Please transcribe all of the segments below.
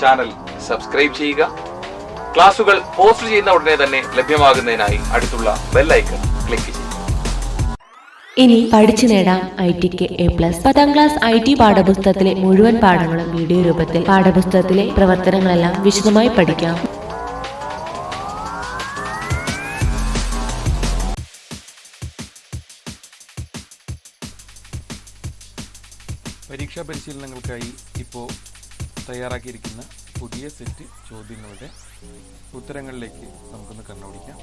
Channel subscribe ചെയ്യുക. ക്ലാസുകൾ post ചെയ്യുന്ന ഉടനെ തന്നെ ലഭ്യമാകുന്നതിനായി അടുത്തുള്ള ബെൽ ഐക്കൺ ക്ലിക്ക് ചെയ്യുക. ഇനി പഠിച്ചു നേടാം ITക്ക് A+. 10ാം ക്ലാസ് IT പാഠപുസ്തകത്തിലെ മുഴുവൻ പാഠങ്ങളും വീഡിയോ രൂപത്തിൽ പാഠപുസ്തകത്തിലെ പ്രവർത്തനങ്ങളെല്ലാം വിശദമായി പഠിക്കാം. പരീക്ഷാ പരിശീലനങ്ങൾക്കായി ഇപ്പോൾ തയ്യാറാക്കിയിരിക്കുന്ന പുതിയ സെറ്റ് ചോദ്യങ്ങളുടെ ഉത്തരങ്ങളിലേക്ക് നമുക്കൊന്ന് കണ്ണോടിക്കാം.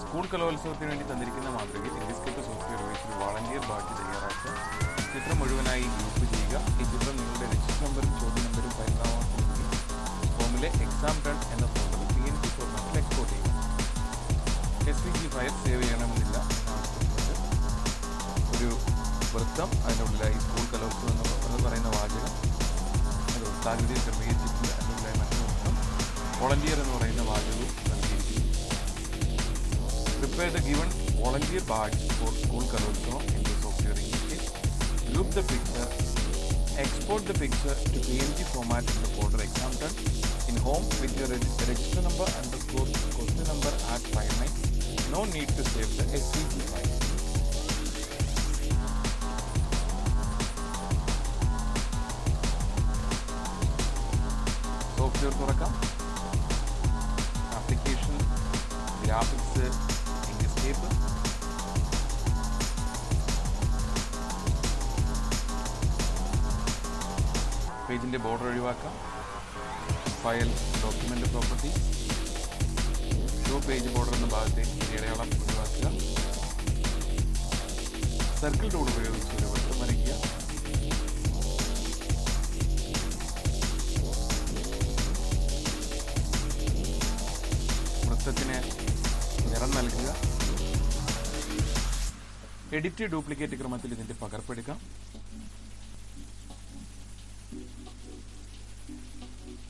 സ്കൂൾ കലോത്സവത്തിന് വേണ്ടി തന്നിരിക്കുന്ന മാതൃകയിൽ ഇൻഡിസ്കേപ്പ് സോഫ്റ്റ്വെയർ ഉപയോഗിച്ച് വാളണ്ടിയർ ബാഡ്ജ് തയ്യാറാക്കുക. ചിത്രം മുഴുവനായി ഗ്രൂപ്പ് ചെയ്യുക. ഈ ചിത്രം നിങ്ങളുടെ രജിസ്റ്റർ നമ്പറും ചോദ്യ നമ്പറും പരിണാമമാക്കി ഫോമിലെ എക്സാം റൺ എന്ന ഫോൾഡറിൽ PNG ഫോർമാറ്റിൽ എക്സ്പോർട്ട് ചെയ്യുക. SVG ഫയൽ സേവ് ചെയ്യണമെന്നില്ല എന്നാവശ്യപ്പെടുന്നത്. ഒരു വൃത്തം, അതിനുള്ളിലായി സ്കൂൾ കലോത്സവം എന്ന് പറയുന്ന വാചകം, അത് വൃത്താകൃതിയിൽ ക്രമീകരിച്ചിട്ടുണ്ട്. അതിനുള്ളിലായി മറ്റൊരു വൃത്തം, വോളണ്ടിയർ എന്ന് പറയുന്ന വാചകവും നൽകിയിരിക്കുന്നു. Prepare the given volunteer badge for school Kalotsavam in the software English. Group the picture. Export the picture to PNG format in the folder exam done. In home with your register number underscore question number at file name. No need to save the SVG file. Software തുറക്കാം. Application, graphics, പേജിൻ്റെ border ഒഴിവാക്കാം. File, document property, show page border എന്ന ഭാഗത്തെ അടയാളം ഒഴിവാക്കുക. Circle tool ഉപയോഗിച്ച് ഒരു വൃത്തം വരയ്ക്കുക. വൃത്തത്തിന് നിറം നൽകുക. എഡിറ്റ് ഡ്യൂപ്ലിക്കേറ്റ് ക്രമത്തിൽ ഇതിന്റെ പകർപ്പെടുക്കാം.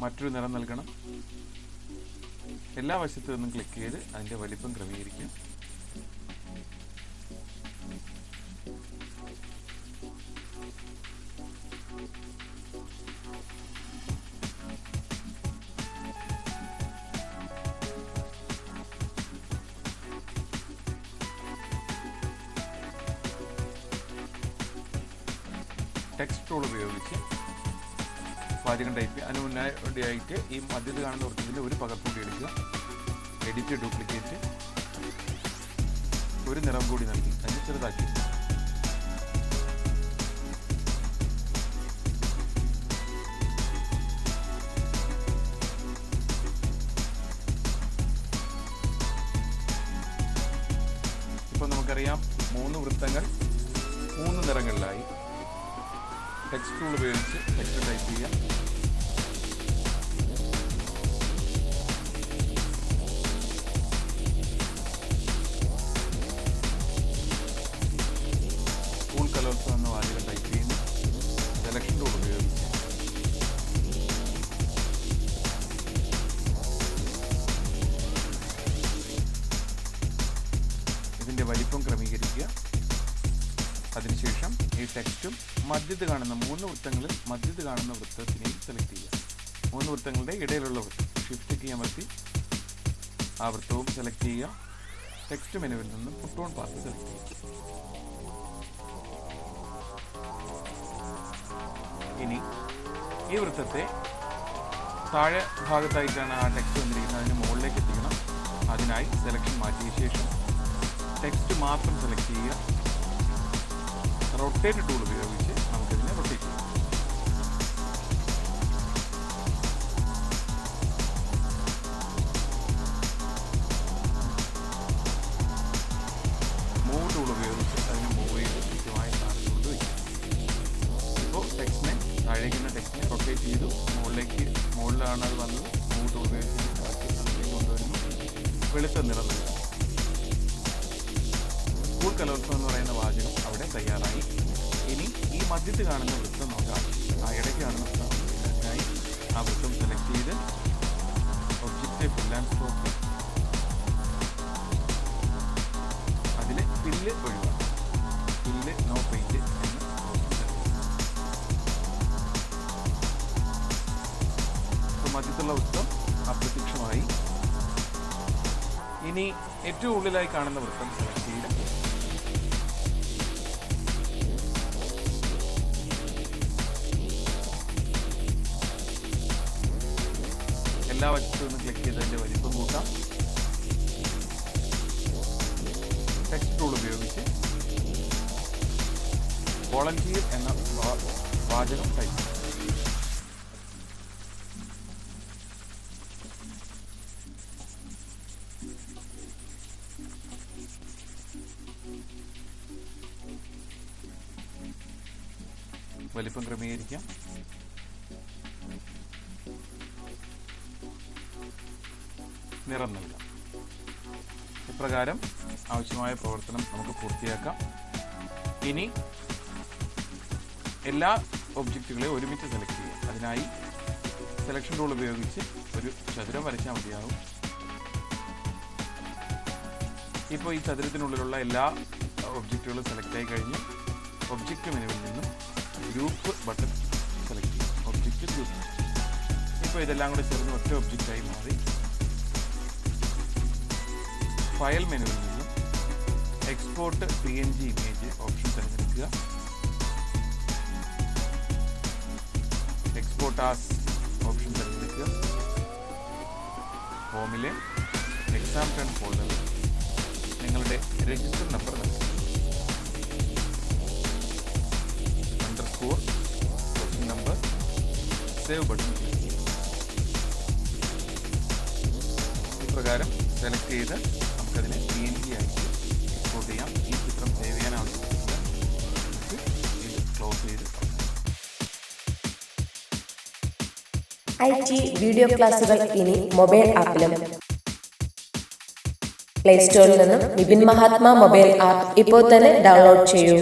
മറ്റൊരു നിറം നൽകണം. എല്ലാ വശത്തു നിന്നും ക്ലിക്ക് ചെയ്ത് അതിന്റെ വലിപ്പം ക്രമീകരിക്കുക. ടെക്സ്റ്റ് ടൂൾ ഉപയോഗിച്ച് വാചകം ടൈപ്പ് അതിന് മുന്നായിട്ട് ഈ മധ്യത്തിൽ കാണുന്ന വൃത്തത്തിൻ്റെ ഒരു പകർപ്പ് കൂടി എടുക്കുക. എഡിറ്റ് ഡ്യൂപ്ലിക്കേറ്റ്, ഒരു നിറം കൂടി നൽകി അതിന് ചെറുതാക്കി. ഇപ്പോൾ നമുക്കറിയാം 3 വൃത്തങ്ങൾ 3 നിറങ്ങളിലായി. ടെക്സ്റ്റ് ടൂൾ ഉപയോഗിച്ച് ടെക്സ്റ്റ് ടൈപ്പ് ചെയ്യാം. സ്കൂൾ കലോത്സവം എന്ന വാചകം ടൈപ്പ് ചെയ്യുന്നു. സെലക്ഷൻ ടൂൾ ഉപയോഗിച്ച് ഇതിൻ്റെ വലിപ്പം ക്രമീകരിക്കുക. അതിനുശേഷം ഈ ടെക്സ്റ്റും മധ്യത്ത് കാണുന്ന 3 വൃത്തങ്ങളിൽ മധ്യത്ത് കാണുന്ന വൃത്തത്തിനെയും സെലക്ട് ചെയ്യുക. 3 വൃത്തങ്ങളുടെ ഇടയിലുള്ള വൃത്തം ഷിഫ്റ്റ് കീ അമർത്തി ആ വൃത്തവും സെലക്ട് ചെയ്യുക. ടെക്സ്റ്റ് മെനുവിൽ നിന്ന് ഫുട്ബോൾ പാർട്ട് സെലക്ട് ചെയ്യുക. ഇനി ഈ വൃത്തത്തെ താഴെ ഭാഗത്തായിട്ടാണ് ആ ടെക്സ്റ്റ് വന്നിരിക്കുന്നത്, അതിന് മുകളിലേക്ക് എത്തിക്കണം. അതിനായി സെലക്ഷൻ മാറ്റിയ ശേഷം ടെക്സ്റ്റ് മാത്രം സെലക്ട് ചെയ്യുക. റൊട്ടേറ്റ് ടൂൾ ഉപയോഗിച്ച് നമുക്കിതിനെ റൊട്ടേറ്റ് ചെയ്യാം. മൂവ് ടൂൾ ഉപയോഗിച്ച് അതിനെ മൂവ് ചെയ്ത് കൃത്യമായ സ്ഥാനത്ത് കൊണ്ടുവയ്ക്കും. ഇപ്പോൾ ടെക്സ്റ്റിനെ താഴേക്കുന്ന ടെക്സ്റ്റിനെ റൊട്ടേറ്റ് ചെയ്തു. മുകളിലാണ് അത് വന്നത്. മൂവ് ടൂൾ ഉപയോഗിച്ച് കറക്റ്റ് കൊണ്ടുവരുന്നു. വെളുത്ത നിറം നൽകുക. സ്കൂൾ കലോത്സവം എന്ന് പറയുന്ന വാചകം അവിടെ തയ്യാറായി. ഇനി ഈ മധ്യത്ത് കാണുന്ന വൃത്തം നോക്കാം. ആ ഇടയ്ക്ക് കാണുന്ന വൃത്തത്തിനായി ആ വൃത്തം സെലക്ട് ചെയ്ത് ഒബ്ജക്റ്റ് ഫിൽ ആൻഡ് സ്ട്രോക്ക്, അതിൽ ഫില്ല് ഒഴിവാക്കും. ഫില്ല് നോ പെയിന്റ് എന്ന് മധ്യത്തുള്ള വൃത്തം അപ്രത്യക്ഷമായി. ഇനി ഏറ്റവും ഉള്ളിലായി കാണുന്ന വൃത്തം സെലക്ട് ചെയ്ത് എല്ലാ വശത്തു നിന്ന് ക്ലിക്ക് ചെയ്ത് അതിൻ്റെ വലിപ്പം കൂട്ടാം. ടെക്സ്റ്റ് ടൂൾ ഉപയോഗിച്ച് വോളണ്ടിയർ എന്ന വാചകം ടൈപ്പ് ചെയ്യാം. വലിപ്പം ക്രമീകരിക്കാം. നിറം നൽകാം. ഇപ്രകാരം ആവശ്യമായ പ്രവർത്തനം നമുക്ക് പൂർത്തിയാക്കാം. ഇനി എല്ലാ ഒബ്ജക്റ്റുകളെയും ഒരുമിച്ച് സെലക്ട് ചെയ്യാം. അതിനായി സെലക്ഷൻ ടൂൾ ഉപയോഗിച്ച് ഒരു ചതുരം വരച്ചാൽ മതിയാകും. ഇപ്പോൾ ഈ ചതുരത്തിനുള്ളിലുള്ള എല്ലാ ഒബ്ജക്റ്റുകളും സെലക്ട് ആയി കഴിഞ്ഞ് ഒബ്ജക്റ്റ് മെനുവിൽ നിന്നും ഗ്രൂപ്പ് ബട്ടൺ സെലക്ട് ചെയ്യും. Object group. ഇപ്പോൾ ഇതെല്ലാം കൂടെ ചേർന്ന് ഒറ്റ ഒബ്ജക്റ്റായി മാറി. ഫയൽ മെനുവിൽ നിന്നും എക്സ്പോർട്ട് PNG ഇമേജ് ഓപ്ഷൻ തിരഞ്ഞെടുക്കുക. എക്സ്പോർട്ട് ആസ് ഓപ്ഷൻ തിരഞ്ഞെടുക്കുക. ഹോമിലെ എക്സാം ടേൺ ഫോൾഡറിൽ നിങ്ങളുടെ രജിസ്റ്റർ നമ്പർ നൽകുക. Question number save button click ചെയ്യുക. ഇപ്രകാരം സെലക്ട് ചെയ്ത് നമുക്കതിനെ PNG ആയിട്ട് എക്സ്പോർട്ട് ചെയ്യാം. ഈ ചിത്രം സേവ് ചെയ്യാൻ ആവശ്യപ്പെട്ടില്ല. ഇത് ക്ലോസ് ചെയ്ത് IT വീഡിയോ ക്ലാസുകൾ ഇനി മൊബൈൽ ആപ്പിലും. പ്ലേ സ്റ്റോറിൽ നിന്നും വിപിൻ മഹാത്മാ മൊബൈൽ ആപ്പ് ഇപ്പോൾ തന്നെ ഡൗൺലോഡ് ചെയ്യൂ.